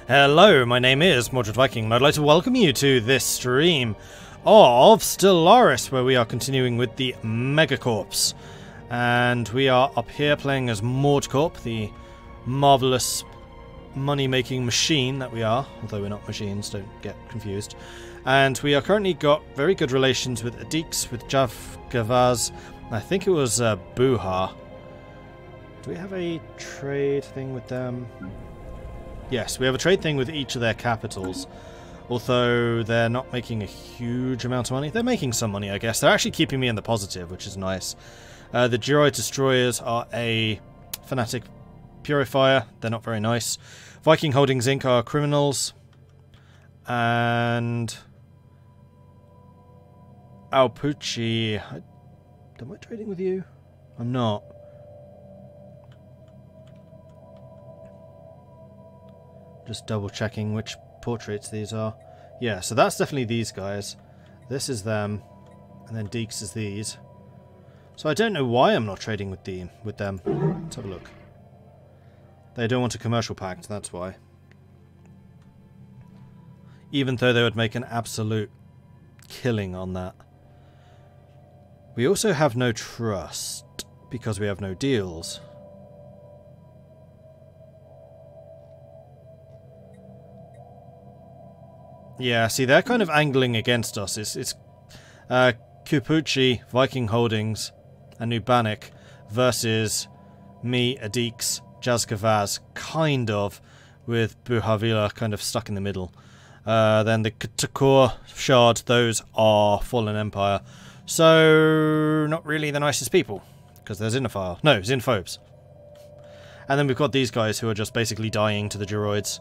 Hello, my name is Mordred Viking, and I'd like to welcome you to this stream of Stellaris, where we are continuing with the MegaCorps. And we are up here playing as MordCorp, the marvellous money-making machine that we are, although we're not machines, don't get confused. And we are currently got very good relations with Adix, with Javgavaz, I think it was Buha. Do we have a trade thing with them? Yes, we have a trade thing with each of their capitals, although they're not making a huge amount of money. They're making some money, I guess. They're actually keeping me in the positive, which is nice. The Droid Destroyers are a fanatic purifier. They're not very nice. Viking Holdings Inc. are criminals. And Alpucci. Am I trading with you? I'm not. Just double checking which portraits these are. Yeah, so that's definitely these guys. This is them. And then Deeks is these. So I don't know why I'm not trading with them. Let's have a look. They don't want a commercial pact, that's why. Even though they would make an absolute killing on that. We also have no trust because we have no deals. Yeah, see, they're kind of angling against us. It's Kupuchi, Viking Holdings, and Nubanik versus me, Adix, Jazgavaz, kind of, with Buhavila kind of stuck in the middle. Then the Ktakor, Shard, those are Fallen Empire. So, not really the nicest people, because they're Xenophile. No, Xenophobes. And then we've got these guys who are just basically dying to the droids.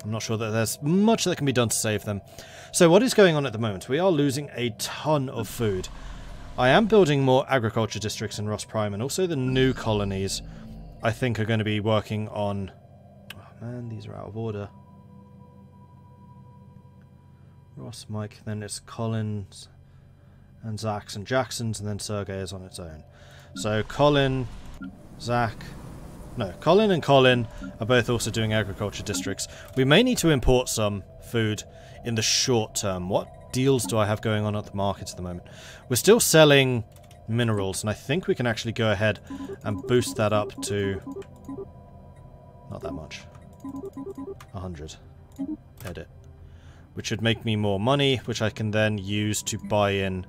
I'm not sure that there's much that can be done to save them. So what is going on at the moment? We are losing a ton of food. I am building more agriculture districts in Ross Prime, and also the new colonies I think are going to be working on... Oh man, these are out of order. Ross, Mike, then it's Collins and Zach's and Jackson's, and then Sergey is on its own. So Colin, Zach... No, Colin and Colin are both also doing agriculture districts. We may need to import some food in the short term. What deals do I have going on at the market at the moment? We're still selling minerals, and I think we can actually go ahead and boost that up to... Not that much. 100. Edit. Which should make me more money, which I can then use to buy in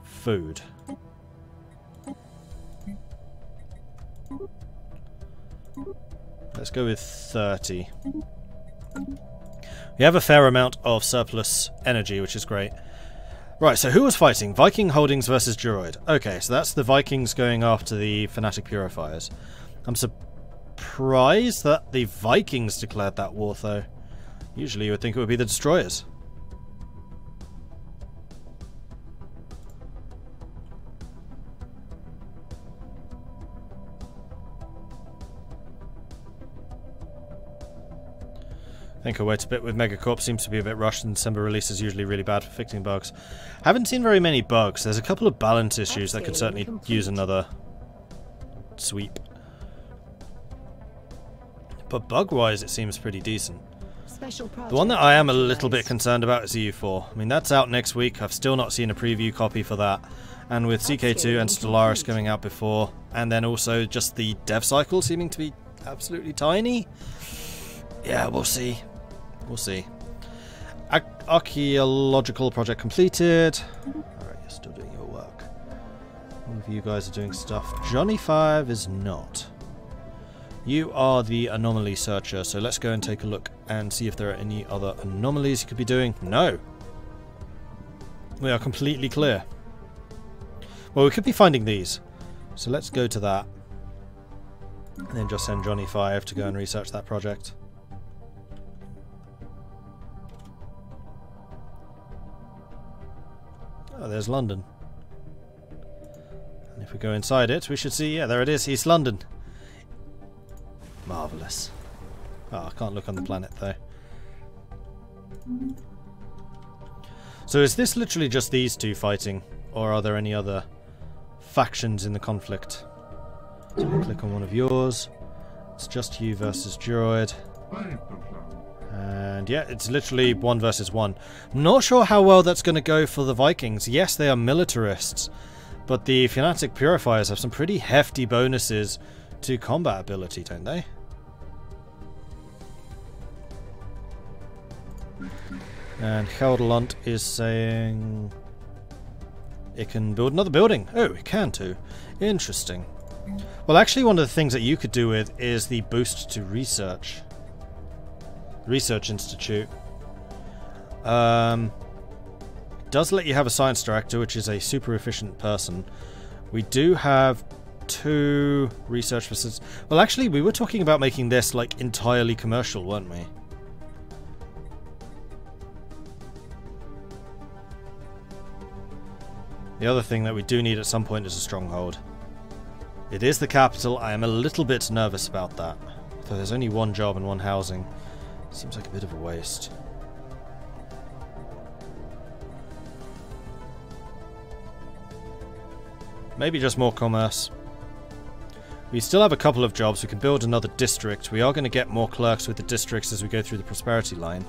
food. Let's go with 30. We have a fair amount of surplus energy, which is great. Right, so who was fighting? Viking Holdings versus Droid. Okay, so that's the Vikings going after the Fanatic Purifiers. I'm surprised that the Vikings declared that war, though. Usually you would think it would be the Destroyers. I think I wait a bit with MegaCorp, seems to be a bit rushed, and December release is usually really bad for fixing bugs. Haven't seen very many bugs. There's a couple of balance issues that could certainly use another sweep. But bug-wise, it seems pretty decent. The one that I am a little bit concerned about is EU4. I mean, that's out next week. I've still not seen a preview copy for that. And with CK2 and Stellaris coming out before, and then also just the dev cycle seeming to be absolutely tiny. Yeah, we'll see. We'll see. Archaeological project completed. Alright, you're still doing your work. All of you guys are doing stuff. Johnny 5 is not. You are the anomaly searcher, so let's go and take a look and see if there are any other anomalies you could be doing. No. We are completely clear. Well, we could be finding these. So let's go to that. And then just send Johnny 5 to go and research that project. Oh, there's London. And if we go inside it, we should see, yeah, there it is, East London. Marvellous. Oh, I can't look on the planet, though. So is this literally just these two fighting? Or are there any other factions in the conflict? So we'll click on one of yours. It's just you versus Droid. And yeah, it's literally 1 versus 1. Not sure how well that's going to go for the Vikings. Yes, they are militarists, but the Fanatic Purifiers have some pretty hefty bonuses to combat ability, don't they? And Gelderland is saying it can build another building. Oh, it can too. Interesting. Well, actually, one of the things that you could do with is the boost to research. Research Institute. Does let you have a science director, which is a super efficient person. We do have 2 research facilities. Well, actually, we were talking about making this like entirely commercial, weren't we? The other thing that we do need at some point is a stronghold. It is the capital. I am a little bit nervous about that. Though there's only 1 job and 1 housing. Seems like a bit of a waste. Maybe just more commerce. We still have a couple of jobs. We can build another district. We are going to get more clerks with the districts as we go through the prosperity line.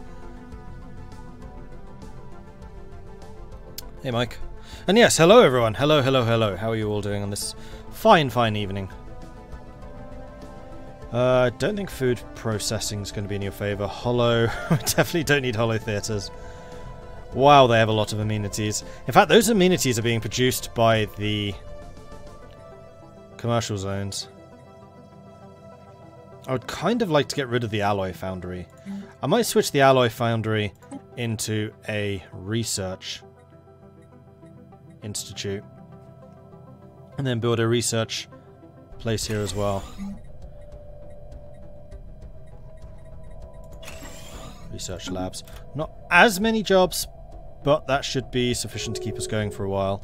Hey, Mike. And yes, hello everyone. Hello, hello, hello. How are you all doing on this fine, fine evening? I don't think food processing is going to be in your favour. Hollow. We definitely don't need hollow theatres. Wow, they have a lot of amenities. In fact, those amenities are being produced by the commercial zones. I would kind of like to get rid of the alloy foundry. I might switch the alloy foundry into a research institute. And then build a research place here as well. Research labs. Not as many jobs, but that should be sufficient to keep us going for a while.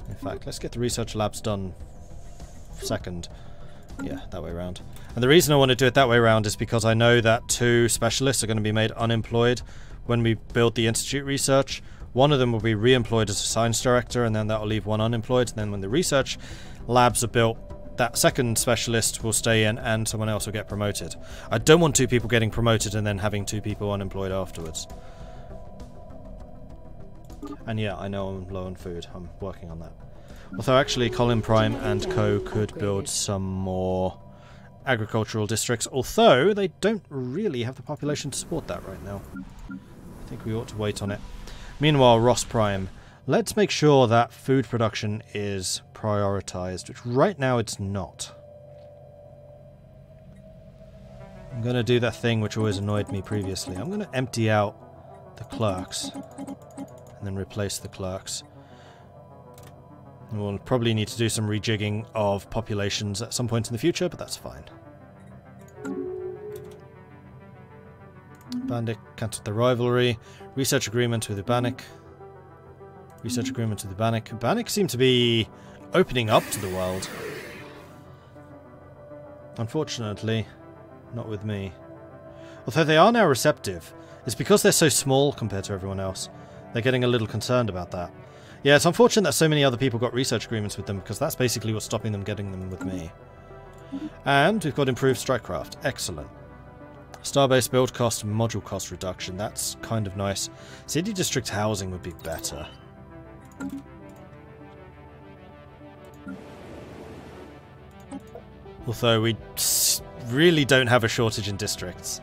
In fact, let's get the research labs done second. Yeah, that way around. And the reason I want to do it that way around is because I know that 2 specialists are going to be made unemployed when we build the institute research. One of them will be re-employed as a science director, and then that will leave 1 unemployed. And then when the research labs are built, that second specialist will stay in and someone else will get promoted. I don't want 2 people getting promoted and then having 2 people unemployed afterwards. And yeah, I know I'm low on food. I'm working on that. Although actually Colin Prime and Co could build some more agricultural districts, although they don't really have the population to support that right now. I think we ought to wait on it. Meanwhile, Ross Prime, let's make sure that food production is prioritized, which right now it's not. I'm going to do that thing which always annoyed me previously. I'm going to empty out the clerks and then replace the clerks. And we'll probably need to do some rejigging of populations at some point in the future, but that's fine. Bandit cancelled the rivalry. Research agreement with the Bannock. Research agreement with the Bannock. Bannock seem to be opening up to the world. Unfortunately, not with me. Although they are now receptive. It's because they're so small compared to everyone else. They're getting a little concerned about that. Yeah, it's unfortunate that so many other people got research agreements with them, because that's basically what's stopping them getting them with me. And we've got improved strikecraft. Excellent. Starbase build cost, module cost reduction. That's kind of nice. City district housing would be better. Although we really don't have a shortage in districts.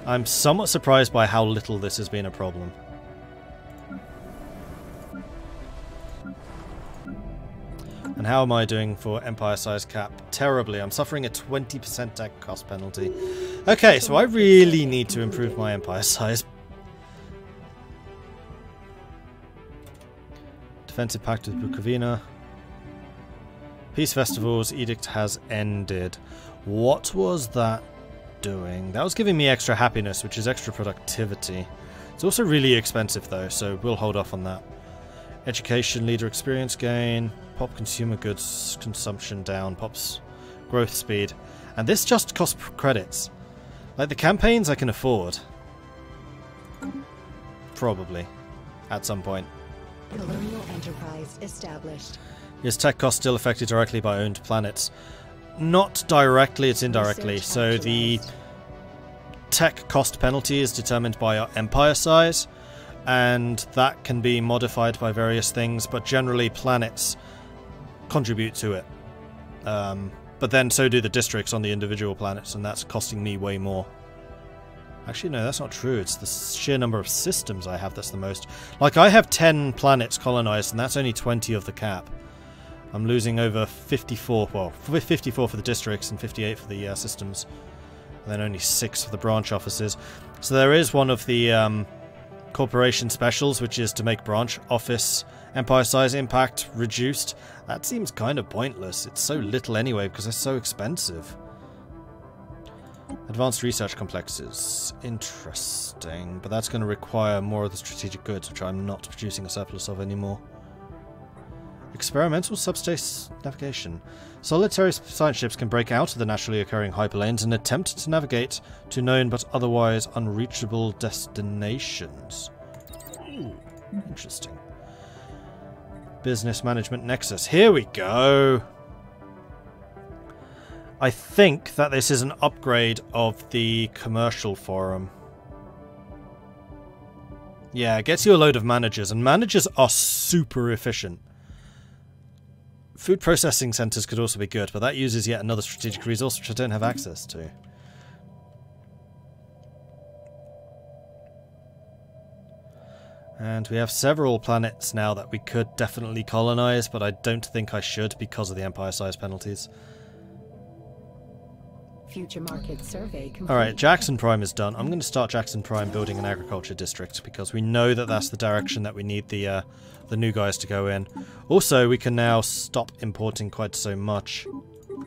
I'm somewhat surprised by how little this has been a problem. And how am I doing for empire size cap? Terribly. I'm suffering a 20% tech cost penalty. Okay, so I really need to improve my empire size. Defensive pact with Bukovina. Peace festivals edict has ended. What was that doing? That was giving me extra happiness, which is extra productivity. It's also really expensive though, so we'll hold off on that. Education, leader experience gain, pop consumer goods consumption down, pops growth speed. And this just costs credits. Like the campaigns I can afford. Probably. At some point. Colonial enterprise established. Is tech cost still affected directly by owned planets? Not directly, it's indirectly. So the tech cost penalty is determined by our empire size, and that can be modified by various things, but generally planets contribute to it. But then so do the districts on the individual planets, and that's costing me way more. Actually, no, that's not true. It's the sheer number of systems I have that's the most. Like, I have 10 planets colonized, and that's only 20 of the cap. I'm losing over 54, well, 54 for the districts and 58 for the systems. And then only 6 for the branch offices. So there is one of the corporation specials, which is to make branch office empire size impact reduced. That seems kind of pointless. It's so little anyway because they're so expensive. Advanced research complexes. Interesting. But that's going to require more of the strategic goods, which I'm not producing a surplus of anymore. Experimental subspace navigation. Solitary science ships can break out of the naturally occurring hyperlanes and attempt to navigate to known but otherwise unreachable destinations. Ooh, interesting. Business Management Nexus. Here we go! I think that this is an upgrade of the commercial forum. Yeah, it gets you a load of managers, and managers are super efficient. Food processing centers could also be good, but that uses yet another strategic resource which I don't have access to. And we have several planets now that we could definitely colonize, but I don't think I should because of the empire size penalties. Future market survey complete. Alright, Jackson Prime is done. I'm going to start Jackson Prime building an agriculture district because we know that that's the direction that we need the new guys to go in. Also, we can now stop importing quite so much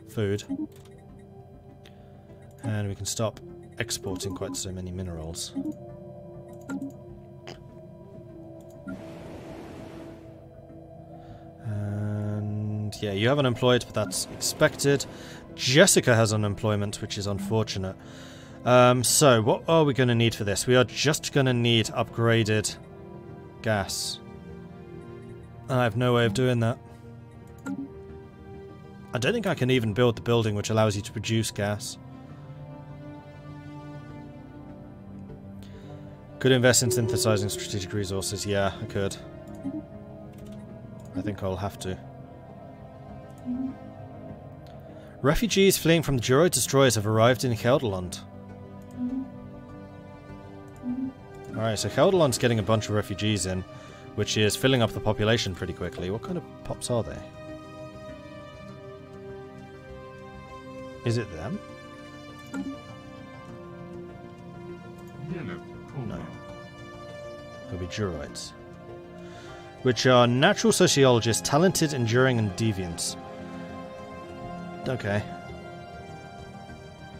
food. And we can stop exporting quite so many minerals. And yeah, you have unemployed, but that's expected. Jessica has unemployment, which is unfortunate. So, what are we going to need for this? We are just going to need upgraded gas. I have no way of doing that. I don't think I can even build the building which allows you to produce gas. Could invest in synthesizing strategic resources. Yeah, I could. I think I'll have to. Refugees fleeing from the Droid destroyers have arrived in Gelderland. Alright, so Gelderland's getting a bunch of refugees in, which is filling up the population pretty quickly. What kind of pops are they? Is it them? No. It'll be Droids. Which are natural sociologists, talented, enduring, and deviants. Okay.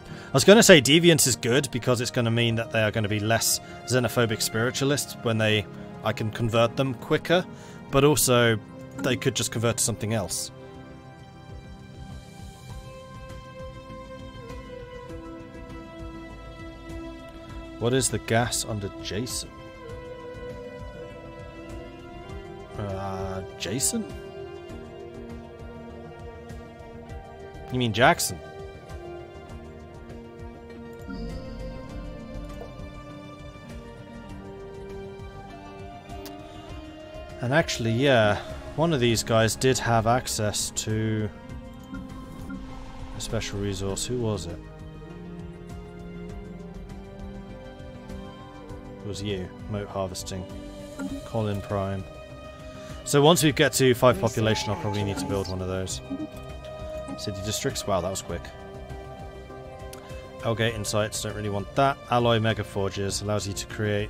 I was going to say deviance is good because it's going to mean that they are going to be less xenophobic spiritualists when I can convert them quicker, but also they could just convert to something else. What is the gas under Jason? Jason? You mean Jackson? And actually, yeah, one of these guys did have access to a special resource. Who was it? It was you. Moat harvesting. Colin Prime. So once we get to 5 population, I'll probably need to build one of those. City districts. Wow, that was quick. Elgate Insights. Don't really want that. Alloy Mega Forges allows you to create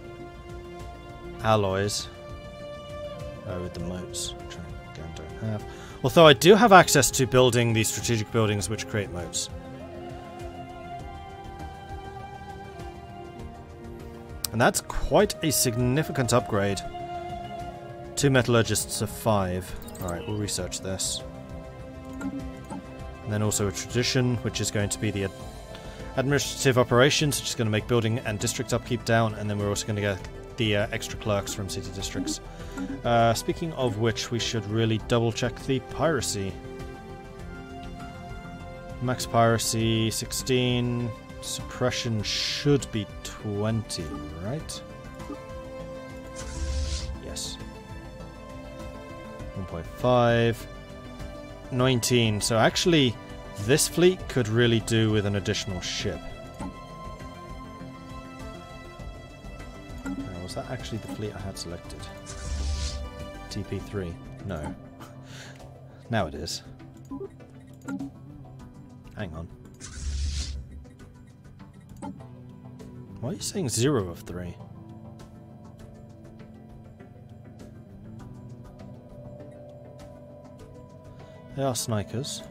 alloys with the moats, which I again don't have. Although I do have access to building these strategic buildings which create moats. And that's quite a significant upgrade. 2 metallurgists of 5. Alright, we'll research this. And then also a tradition, which is going to be the administrative operations, which is going to make building and district upkeep down, and then we're also going to get the extra clerks from city districts. Speaking of which, we should really double check the piracy. Max piracy 16. Suppression should be 20, right? Yes. 1.5. 19. So actually, this fleet could really do with an additional ship. Now, was that actually the fleet I had selected? TP3? No. Now it is. Hang on. Why are you saying 0 of 3? They are snipers.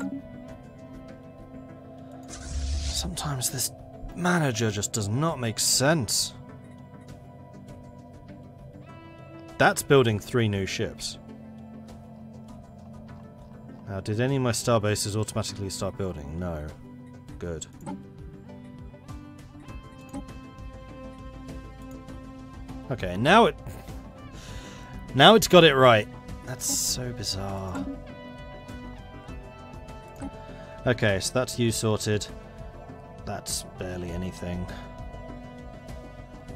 Sometimes this manager just does not make sense. That's building 3 new ships. Now, did any of my star bases automatically start building? No. Good. Okay, now it's got it right. That's so bizarre. Okay, so that's you sorted. That's barely anything.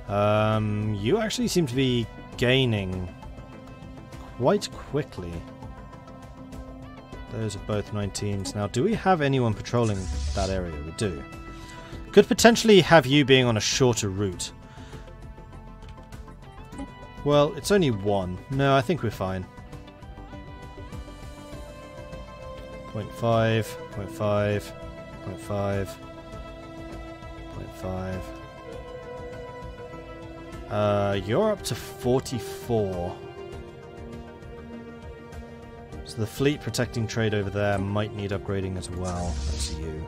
You actually seem to be gaining quite quickly. Those are both 19s. Now, do we have anyone patrolling that area? We do. Could potentially have you being on a shorter route. Well, it's only 1. No, I think we're fine. 0.5, 0.5, 0.5, 0.5. You're up to 44. So the fleet protecting trade over there might need upgrading as well. That's you.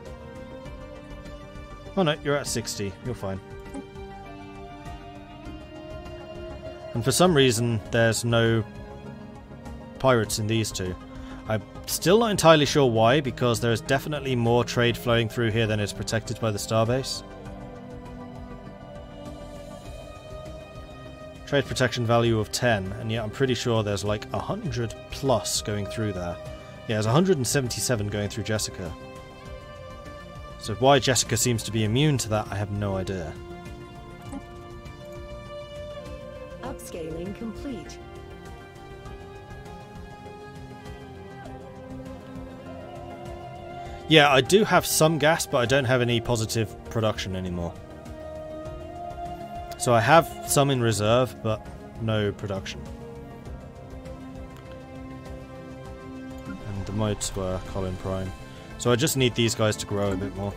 Oh no, you're at 60. You're fine. And for some reason, there's no pirates in these two. I'm still not entirely sure why, because there is definitely more trade flowing through here than is protected by the starbase. Trade protection value of 10, and yet I'm pretty sure there's like 100 plus going through there. Yeah, there's 177 going through Jessica. So why Jessica seems to be immune to that, I have no idea. Upscaling complete. Yeah, I do have some gas, but I don't have any positive production anymore. So I have some in reserve, but no production. And the modes were Colin Prime. So I just need these guys to grow a bit more.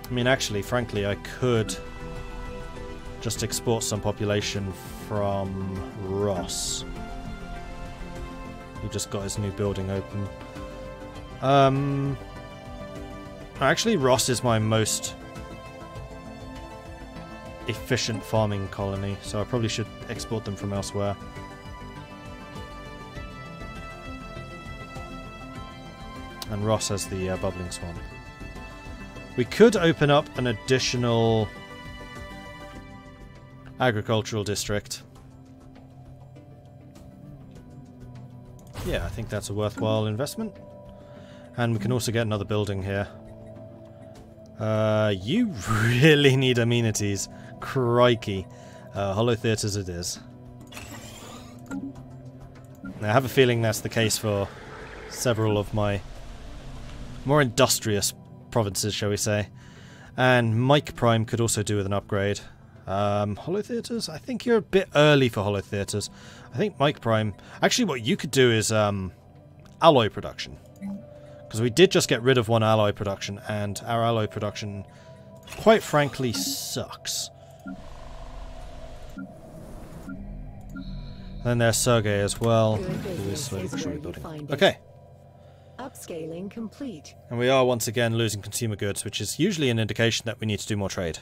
I mean, actually, frankly, I could just export some population from Ross. He just got his new building open. Actually, Ross is my most efficient farming colony, so I probably should export them from elsewhere. And Ross has the bubbling swamp. We could open up an additional agricultural district. Yeah, I think that's a worthwhile investment. And we can also get another building here. You really need amenities. Crikey. Hollow Theatres it is. Now, I have a feeling that's the case for several of my more industrious provinces, shall we say. And Mike Prime could also do with an upgrade. Hollow Theatres? I think you're a bit early for Hollow Theatres. I think Mike Prime... Actually, what you could do is alloy production. Because we did just get rid of one alloy production, and our alloy production, quite frankly, sucks. Then there's Sergei as well, who is slowly but surely building. Okay. Upscaling complete. And we are once again losing consumer goods, which is usually an indication that we need to do more trade.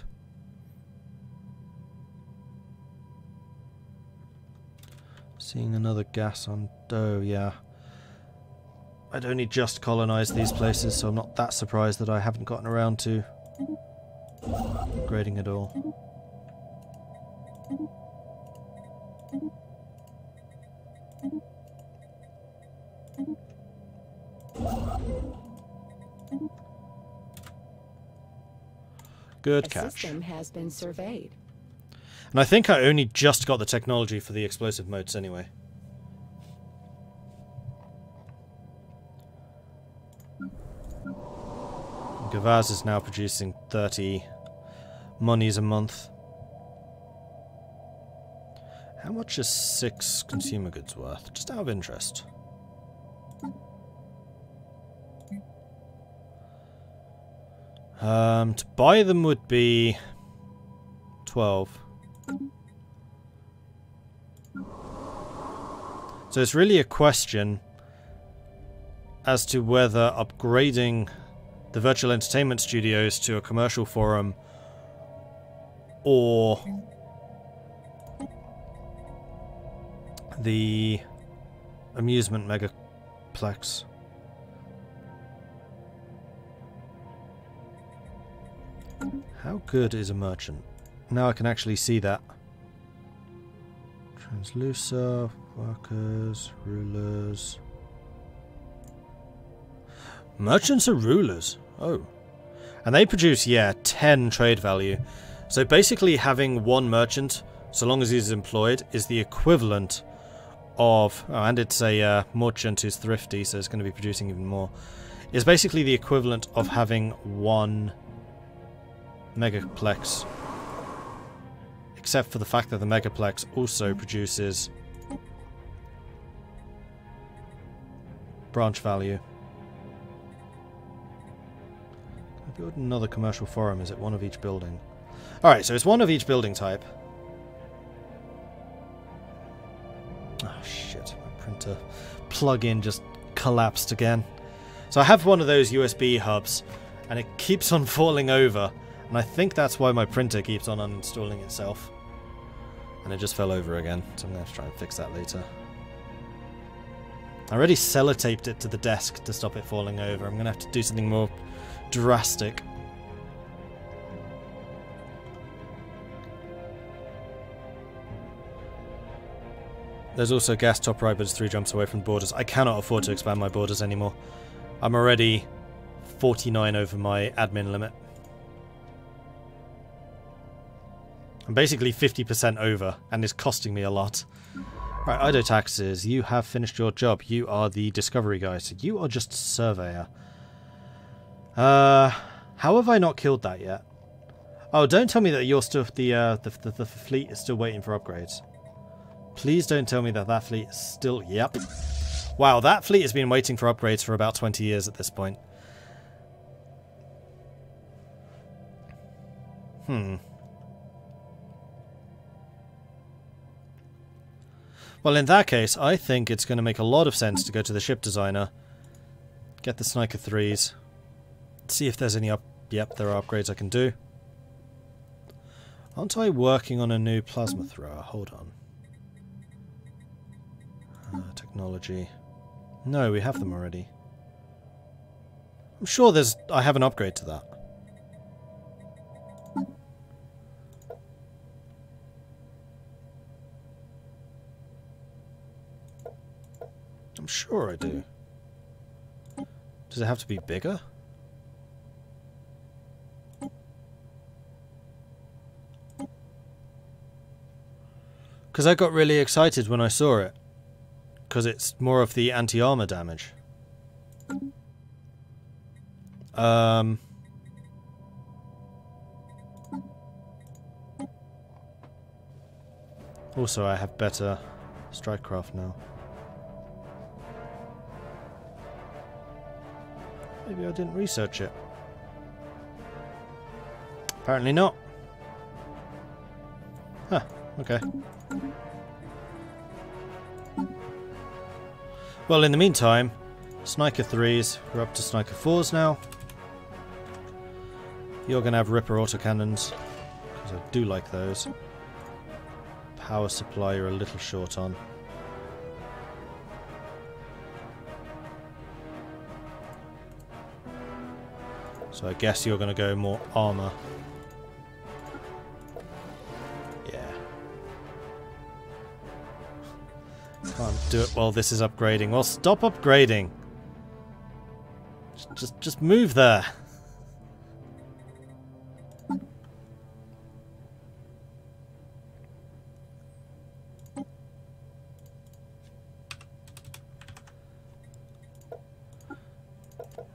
Seeing another gas on dough, yeah. I'd only just colonised these places, so I'm not that surprised that I haven't gotten around to upgrading it all. Good A catch. system has been surveyed. And I think I only just got the technology for the explosive motes anyway. Gavaz is now producing 30 monies a month. How much is 6 consumer goods worth? Just out of interest. To buy them would be 12. So it's really a question as to whether upgrading the virtual entertainment studios to a commercial forum or the amusement megaplex. How good is a merchant? Now I can actually see that. Translucer, workers, rulers. Merchants are rulers. Oh. And they produce, yeah, 10 trade value. So basically having one merchant, so long as he's employed, is the equivalent of... Oh, and it's a merchant who's thrifty, so it's going to be producing even more. Is basically the equivalent of having one megaplex. Except for the fact that the megaplex also produces branch value. Can I build another commercial forum? Is it one of each building? Alright, so it's one of each building type. Oh shit, my printer plug-in just collapsed again. So I have one of those USB hubs, and it keeps on falling over. And I think that's why my printer keeps on uninstalling itself. And it just fell over again, so I'm going to have to try and fix that later. I already sellotaped it to the desk to stop it falling over. I'm going to have to do something more drastic. There's also gas top right, but it's 3 jumps away from borders. I cannot afford to expand my borders anymore. I'm already 49 over my admin limit. I'm basically 50% over, and it's costing me a lot. Right, Ido taxes. You have finished your job. You are the discovery guy, so you are just a surveyor. How have I not killed that yet? Oh, don't tell me that you're still the fleet is still waiting for upgrades. Please don't tell me that that fleet is still... Yep. Wow, that fleet has been waiting for upgrades for about 20 years at this point. Well, in that case, I think it's going to make a lot of sense to go to the ship designer, get the Sniker 3s, see if there's any Yep, there are upgrades I can do. Aren't I working on a new plasma thrower? Hold on. Technology. No, we have them already. I'm sure I have an upgrade to that. I'm sure I do. Does it have to be bigger? Because I got really excited when I saw it. Because it's more of the anti-armor damage. Also, I have better strikecraft now. Maybe I didn't research it. Apparently not. Huh, okay. Well, in the meantime, Sniker 3s, we're up to Sniker 4s now. You're going to have Ripper autocannons, because I do like those. Power supply you're a little short on. So I guess you're going to go more armor. Yeah. Can't do it while this is upgrading. Well, stop upgrading. Just move there.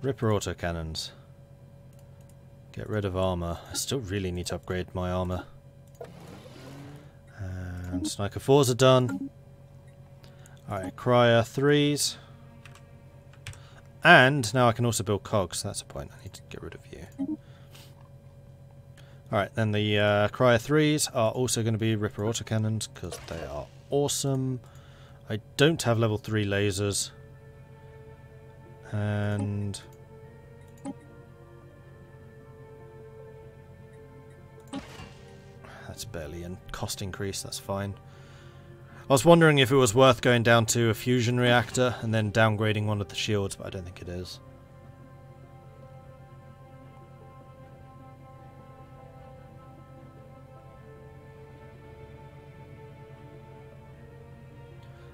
Ripper autocannons. Get rid of armor. I still really need to upgrade my armor. And Sniper 4s are done. Alright, Cryer 3s. And now I can also build cogs. That's a point. I need to get rid of you. Alright, then the Cryer 3s are also going to be Ripper autocannons because they are awesome. I don't have level 3 lasers. And that's barely a cost increase, that's fine. I was wondering if it was worth going down to a fusion reactor and then downgrading one of the shields, but I don't think it is.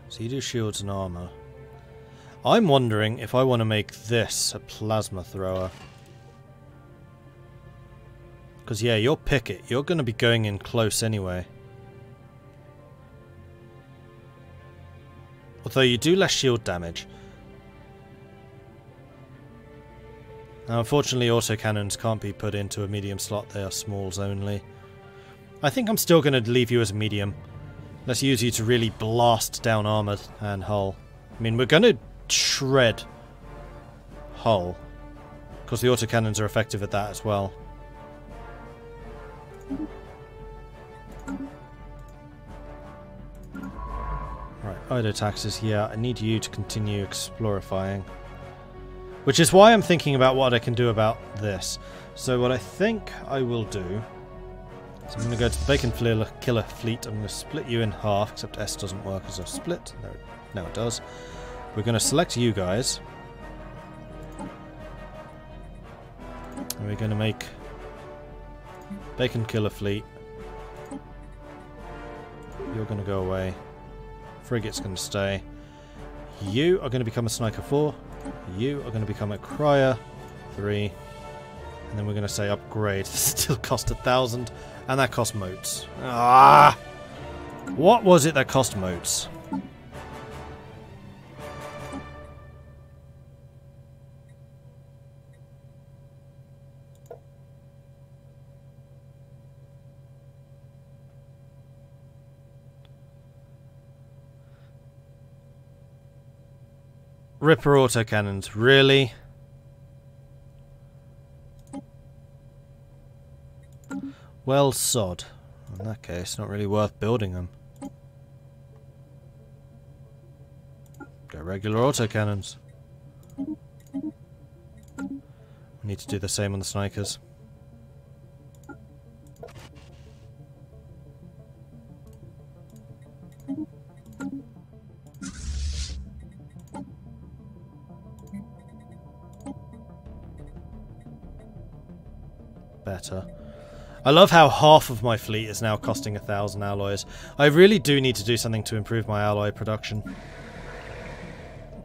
So you do shields and armor. I'm wondering if I want to make this a plasma thrower. Because yeah, you're picket. You're going to be going in close anyway. Although you do less shield damage. Now, unfortunately, autocannons can't be put into a medium slot. They are smalls only. I think I'm still going to leave you as a medium. Let's use you to really blast down armor and hull. I mean, we're going to shred hull. Because the autocannons are effective at that as well. Right, Odotaxis, yeah, I need you to continue explorifying. Which is why I'm thinking about what I can do about this. So what I think I will do is I'm going to go to the Bacon Killer Fleet. I'm going to split you in half, except S doesn't work as a split. No, it does. We're going to select you guys. And we're going to make Bacon Killer Fleet. You're going to go away. Frigate's going to stay. You are going to become a Sniper 4. You are going to become a Cryer 3. And then we're going to say upgrade. This still cost 1,000. And that cost motes. Ah! What was it that cost motes? Ripper autocannons, really? Well, sod. In that case, not really worth building them. Go regular autocannons. We need to do the same on the snipers. Better. I love how half of my fleet is now costing 1,000 alloys. I really do need to do something to improve my alloy production.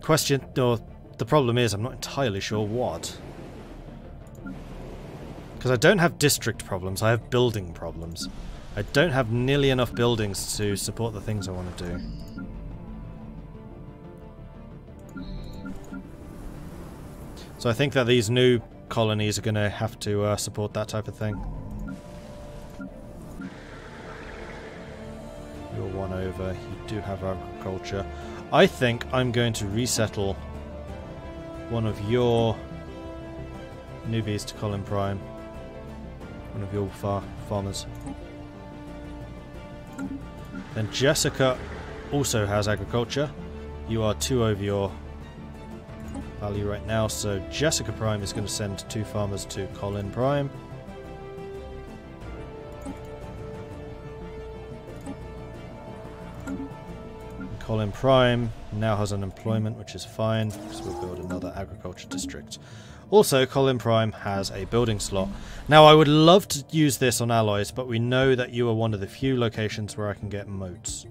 The problem is I'm not entirely sure what. Because I don't have district problems, I have building problems. I don't have nearly enough buildings to support the things I want to do. So I think that these new colonies are going to have to support that type of thing. You're one over. You do have agriculture. I think I'm going to resettle one of your newbies to Colin Prime. One of your farmers. Then Jessica also has agriculture. You are 2 over your value right now, so Jessica Prime is going to send 2 farmers to Colin Prime. Colin Prime now has unemployment, which is fine, because we'll build another agriculture district. Also, Colin Prime has a building slot. Now, I would love to use this on alloys, but we know that you are one of the few locations where I can get motes.